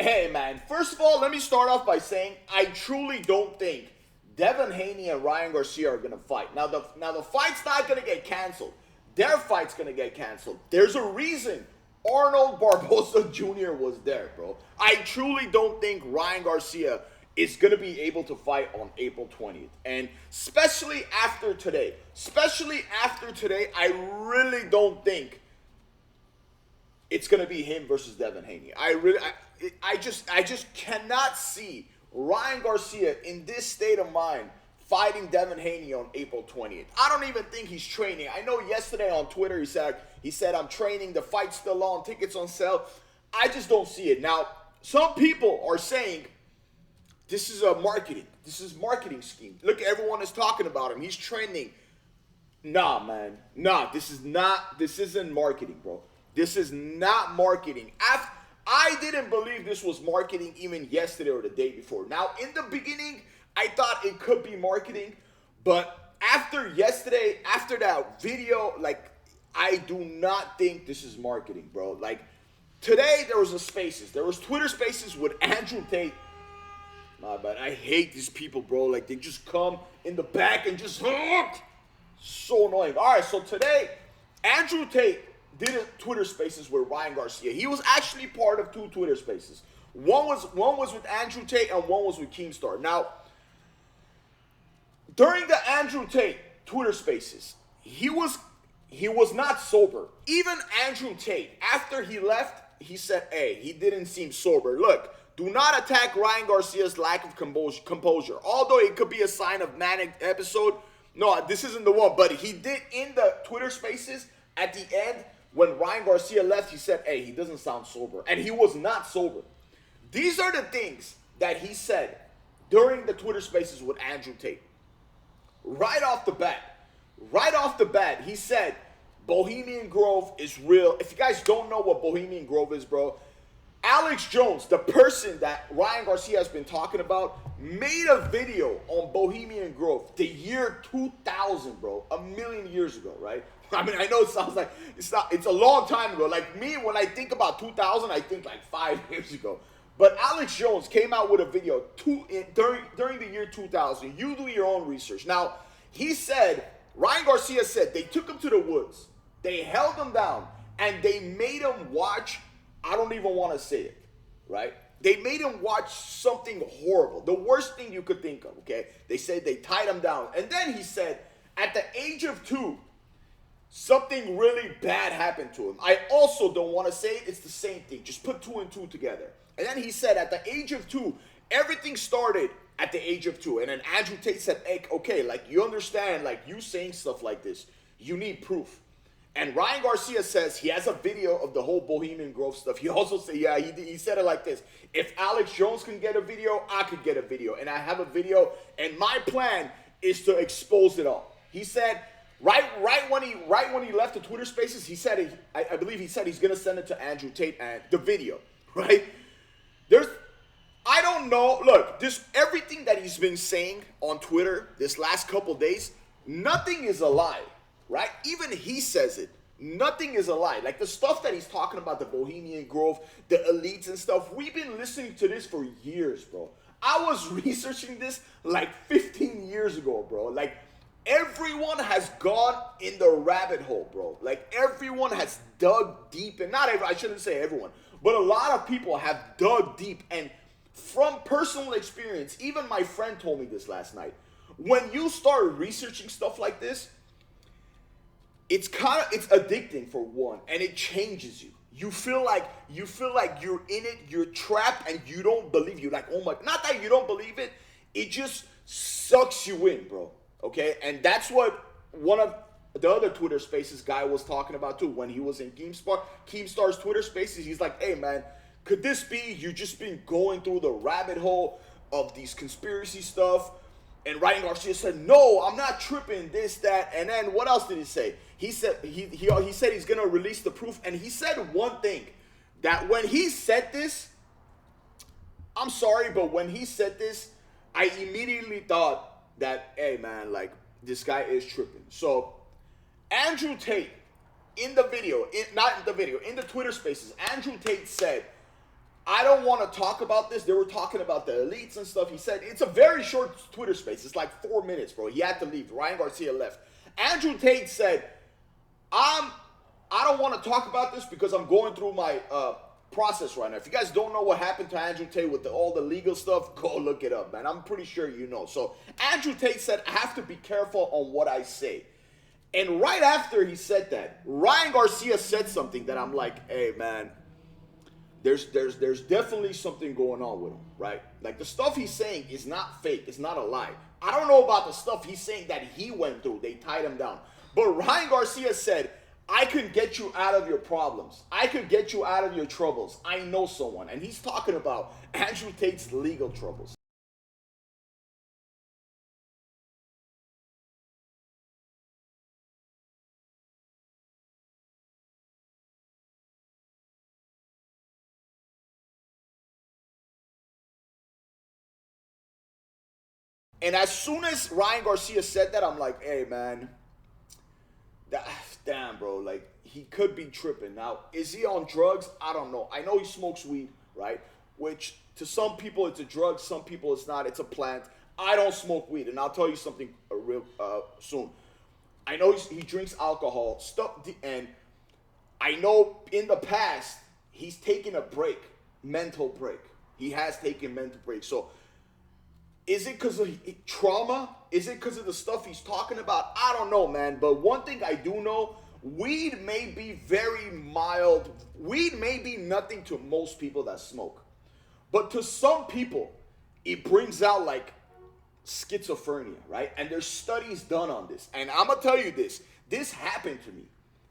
Hey man, first of all, let me start off by saying I truly don't think Devin Haney and Ryan Garcia are gonna fight. Now the fight's not gonna get canceled. Their fight's gonna get canceled. There's a reason Arnold Barboza Jr. was there, bro. I truly don't think Ryan Garcia is gonna be able to fight on April 20th. And especially after today, I really don't think it's gonna be him versus Devin Haney. I just cannot see Ryan Garcia in this state of mind fighting Devin Haney on April 20th. I don't even think he's training. I know yesterday on Twitter he said I'm training, the fight's still on, tickets on sale. I just don't see it. Now, some people are saying this is marketing scheme. Look, everyone is talking about him. He's training. Nah, man. Nah, this isn't marketing, bro. This is not marketing. I didn't believe this was marketing even yesterday or the day before. Now, in the beginning, I thought it could be marketing, but after yesterday, after that video, like, I do not think this is marketing, bro. Like, today there was Twitter Spaces with Andrew Tate. Nah, but I hate these people, bro. Like, they just come in the back and just, so annoying. All right, so today, Andrew Tate did a Twitter Spaces with Ryan Garcia. He was actually part of 2 Twitter Spaces. One was with Andrew Tate and one was with Keemstar. Now, during the Andrew Tate Twitter Spaces, he was not sober. Even Andrew Tate, after he left, he said, hey, he didn't seem sober. Look, do not attack Ryan Garcia's lack of composure. Although it could be a sign of manic episode. No, this isn't the one. But he did, in the Twitter Spaces, at the end, when Ryan Garcia left, he said, hey, he doesn't sound sober. And he was not sober. These are the things that he said during the Twitter Spaces with Andrew Tate. Right off the bat, he said, Bohemian Grove is real. If you guys don't know what Bohemian Grove is, bro, Alex Jones, the person that Ryan Garcia has been talking about, made a video on Bohemian Grove the year 2000, bro. A million years ago, right? I mean, I know it sounds like it's a long time ago. Like me, when I think about 2000, I think like 5 years ago. But Alex Jones came out with a video during the year 2000. You do your own research. Now, Ryan Garcia said they took him to the woods. They held him down and they made him watch, I don't even want to say it, right? They made him watch something horrible. The worst thing you could think of, okay? They said they tied him down. And then he said, at the age of 2, something really bad happened to him. I also don't want to say it. It's the same thing. Just put 2 and 2 together. And then he said at the age of 2, everything started at the age of 2. And then Andrew Tate said, hey, okay, like, you understand, like, you saying stuff like this, you need proof. And Ryan Garcia says he has a video of the whole Bohemian Grove stuff. He also said, yeah, he said it like this. If Alex Jones can get a video, I could get a video. And I have a video, and my plan is to expose it all. He said, right when he left the Twitter Spaces, he said, I believe he said he's going to send it to Andrew Tate and the video, right? I don't know. Look, everything that he's been saying on Twitter this last couple days, nothing is a lie, right? Even he says it. Nothing is a lie. Like the stuff that he's talking about, the Bohemian Grove, the elites and stuff, we've been listening to this for years, bro. I was researching this like 15 years ago, bro. Like, everyone has gone in the rabbit hole, bro. Like, everyone has dug deep. And I shouldn't say everyone, but a lot of people have dug deep. And from personal experience, even my friend told me this last night. When you start researching stuff like this, it's addicting for one, and it changes you. You feel like you're in it, you're trapped, and you don't believe you. Like, oh my, not that you don't believe it, it just sucks you in, bro. Okay? And that's what one of the other Twitter Spaces guy was talking about too. When he was in Keemstar's Twitter Spaces, he's like, hey man, could this be you just been going through the rabbit hole of these conspiracy stuff? And Ryan Garcia said, no, I'm not tripping, this, that. And then what else did he say? He said he said he's going to release the proof. And he said one thing, that when he said this, I'm sorry, but when he said this, I immediately thought that, hey, man, like, this guy is tripping. So Andrew Tate, in the video, in the Twitter Spaces, Andrew Tate said, I don't want to talk about this. They were talking about the elites and stuff. He said it's a very short Twitter space. It's like 4 minutes, bro. He had to leave. Ryan Garcia left. Andrew Tate said, I don't want to talk about this because I'm going through my process right now. If you guys don't know what happened to Andrew Tate with all the legal stuff, go look it up, man. I'm pretty sure you know. So Andrew Tate said, I have to be careful on what I say. And right after he said that, Ryan Garcia said something that I'm like, hey, man, there's definitely something going on with him, right? Like the stuff he's saying is not fake. It's not a lie. I don't know about the stuff he's saying that he went through. They tied him down. But Ryan Garcia said, I could get you out of your problems. I could get you out of your troubles. I know someone. And he's talking about Andrew Tate's legal troubles. And as soon as Ryan Garcia said that, I'm like, hey, man, damn, bro. Like, he could be tripping. Now, is he on drugs? I don't know. I know he smokes weed, right? Which, to some people, it's a drug. Some people, it's not. It's a plant. I don't smoke weed. And I'll tell you something real soon. I know he drinks alcohol, stuff, and I know in the past, he's taken a break, mental break. He has taken mental breaks. So, is it because of trauma? Is it because of the stuff he's talking about? I don't know, man. But one thing I do know, weed may be very mild. Weed may be nothing to most people that smoke. But to some people, it brings out like schizophrenia, right? And there's studies done on this. And I'm going to tell you this. This happened to me.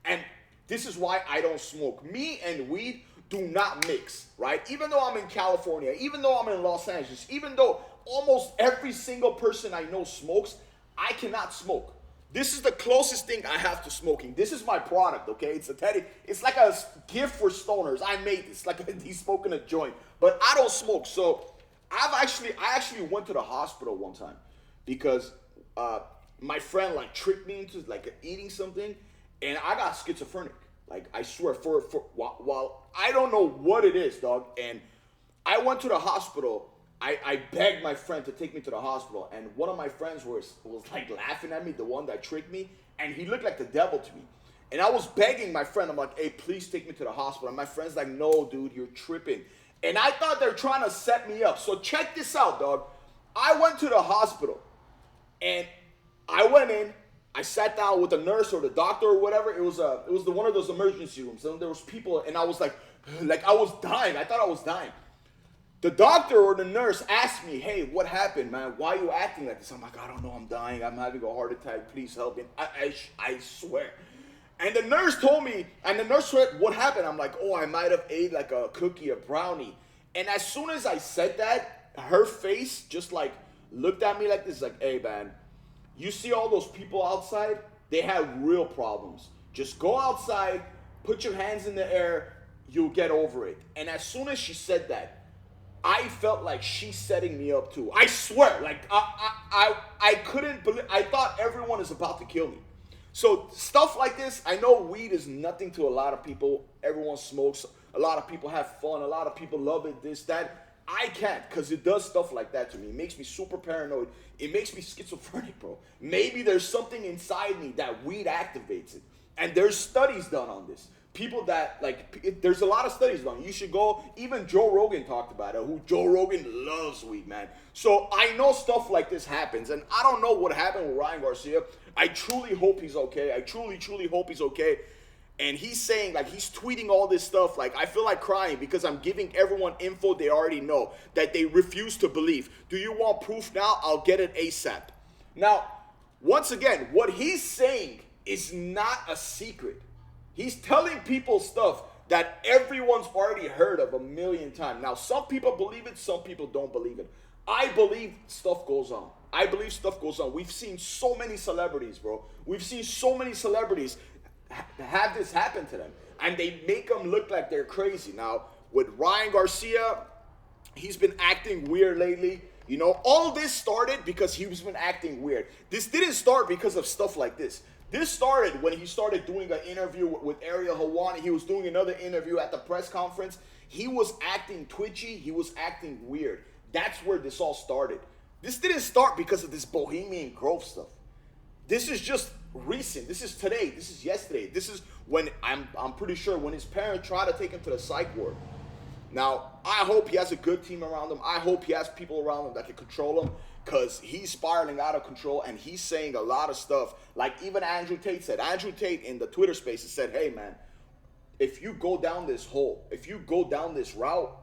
And this is why I don't smoke. Me and weed do not mix, right? Even though I'm in California, even though I'm in Los Angeles, even though almost every single person I know smokes, I cannot smoke. This is the closest thing I have to smoking. This is my product, okay? It's a Tate. It's like a gift for stoners. I made this, like he's smoking a joint, but I don't smoke. So I actually went to the hospital one time because my friend like tricked me into like eating something, and I got schizophrenic. Like I swear, while I don't know what it is, dog, and I went to the hospital. I begged my friend to take me to the hospital, and one of my friends was like laughing at me, the one that tricked me, and he looked like the devil to me. And I was begging my friend, I'm like, hey, please take me to the hospital. And my friend's like, no, dude, you're tripping. And I thought they're trying to set me up. So check this out, dog. I went to the hospital, and I went in. I sat down with the nurse or the doctor or whatever. It was one of those emergency rooms, and there was people, and I was like I was dying. I thought I was dying. The doctor or the nurse asked me, hey, what happened, man? Why are you acting like this? I'm like, I don't know, I'm dying. I'm having a heart attack. Please help me. I swear. And the nurse told me, and the nurse said, what happened? I'm like, oh, I might have ate like a cookie, a brownie. And as soon as I said that, her face just like looked at me like this, like, hey, man, you see all those people outside? They have real problems. Just go outside, put your hands in the air, you'll get over it. And as soon as she said that, I felt like she's setting me up too. I swear, like I couldn't believe. I thought everyone is about to kill me. So stuff like this, I know weed is nothing to a lot of people. Everyone smokes. A lot of people have fun. A lot of people love it. This, that. I can't, because it does stuff like that to me. It makes me super paranoid. It makes me schizophrenic, bro. Maybe there's something inside me that weed activates it. And there's studies done on this. People that, like, there's a lot of studies done. You should go, even Joe Rogan talked about it, Joe Rogan loves weed, man. So I know stuff like this happens, and I don't know what happened with Ryan Garcia. I truly hope he's okay. I truly, truly hope he's okay. And he's saying, like, he's tweeting all this stuff. Like, I feel like crying because I'm giving everyone info they already know that they refuse to believe. Do you want proof now? I'll get it ASAP. Now, once again, what he's saying is not a secret. He's telling people stuff that everyone's already heard of a million times. Now, some people believe it, some people don't believe it. I believe stuff goes on. I believe stuff goes on. We've seen so many celebrities, bro. We've seen so many celebrities have this happen to them, and they make them look like they're crazy. Now, with Ryan Garcia, he's been acting weird lately. You know, all this started because he's been acting weird. This didn't start because of stuff like this. This started when he started doing an interview with Ariel Helwani. He was doing another interview at the press conference. he was acting twitchy. He was acting weird. That's where this all started. This didn't start because of this Bohemian Grove stuff. This is just recent. This is today. This is yesterday. This is when I'm pretty sure when his parents tried to take him to the psych ward. Now, I hope he has a good team around him. I hope he has people around him that can control him, because he's spiraling out of control and he's saying a lot of stuff. Like even Andrew Tate said. Andrew Tate in the Twitter Spaces said, hey, man, if you go down this hole, if you go down this route,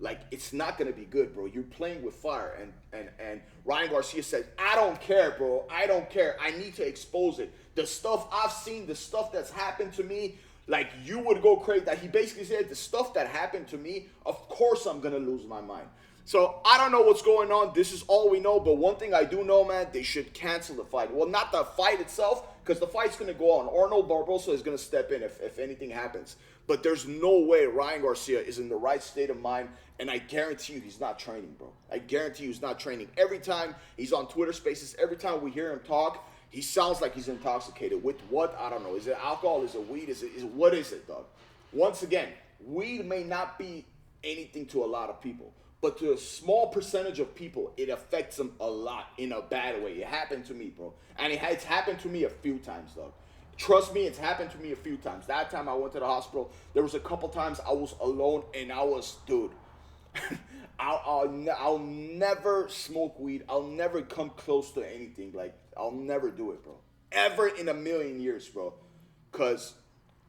like, it's not going to be good, bro. You're playing with fire. And Ryan Garcia said, I don't care, bro. I don't care. I need to expose it. The stuff I've seen, the stuff that's happened to me, like, you would go crazy. That he basically said, the stuff that happened to me, of course I'm going to lose my mind. So I don't know what's going on. This is all we know. But one thing I do know, man, they should cancel the fight. Well, not the fight itself, because the fight's going to go on. Arnold Barbosa is going to step in if anything happens. But there's no way Ryan Garcia is in the right state of mind. And I guarantee you he's not training, bro. I guarantee you he's not training. Every time he's on Twitter Spaces, every time we hear him talk, he sounds like he's intoxicated. With what? I don't know. Is it alcohol? Is it weed? What is it, dog? Once again, weed may not be anything to a lot of people. But to a small percentage of people, it affects them a lot in a bad way. It happened to me, bro. And it's happened to me a few times, dog. Trust me, it's happened to me a few times. That time I went to the hospital, there was a couple times I was alone and I was, dude, I'll never smoke weed. I'll never come close to anything. Like, I'll never do it, bro. Ever in a million years, bro.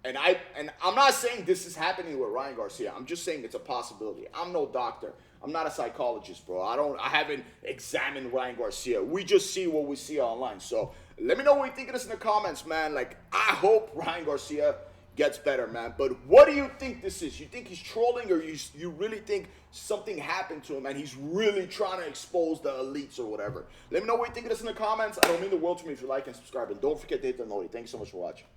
And I'm not saying this is happening with Ryan Garcia. I'm just saying it's a possibility. I'm no doctor. I'm not a psychologist, bro. I haven't examined Ryan Garcia. We just see what we see online. So let me know what you think of this in the comments, man. Like, I hope Ryan Garcia gets better, man. But what do you think this is? You think he's trolling, or you really think something happened to him and he's really trying to expose the elites or whatever? Let me know what you think of this in the comments. I don't mean the world to me if you like and subscribe. And don't forget to hit the notification. Thank you so much for watching.